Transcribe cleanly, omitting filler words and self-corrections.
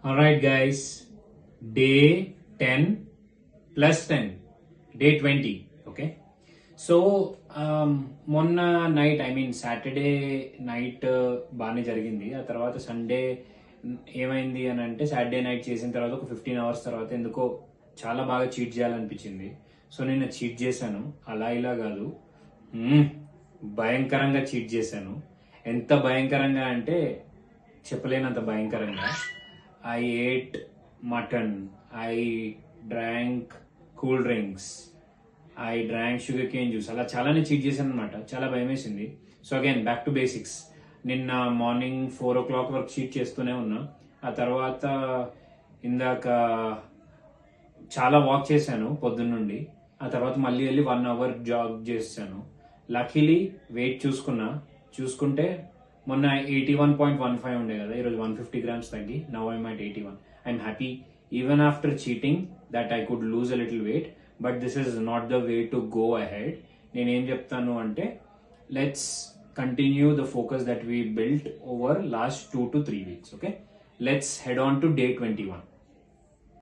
Alright guys, day 10 plus 10, day 20, okay? So మొన్న night Saturday night బాగానే జరిగింది. ఆ తర్వాత సండే ఏమైంది అని అంటే సాటర్డే నైట్ చేసిన తర్వాత ఒక 15 hours తర్వాత ఎందుకో చాలా బాగా చీట్ చేయాలనిపించింది. సో నేను చీట్ చేశాను, అలా ఇలా కాదు, భయంకరంగా చీట్ చేశాను. ఎంత భయంకరంగా అంటే చెప్పలేనంత భయంకరంగా. I ate mutton, I drank cool drinks, I drank sugarcane juice. అలా చాలానే చీట్ చేశాను అనమాట. చాలా భయం వేసింది. So again back to basics. నిన్న మార్నింగ్ 4 o'clock వరకు చీట్ చేస్తూనే ఉన్నా. ఆ తర్వాత ఇందాక చాలా వాక్ చేశాను పొద్దున్నుండి. ఆ తర్వాత మళ్ళీ వెళ్ళి 1 hour జాగ్ చేశాను. లక్కీలీ వెయిట్ చూసుకుంటే మొన్న 81.15 ఉండే కదా, ఈరోజు 150 grams తగ్గి now I'm at 81. I'm happy even after cheating that I could lose a little weight, but this is not the way to go ahead. నేనేం చెప్తాను అంటే let's continue the focus that we built over last 2 to 3 weeks. Okay, let's head on to day 21.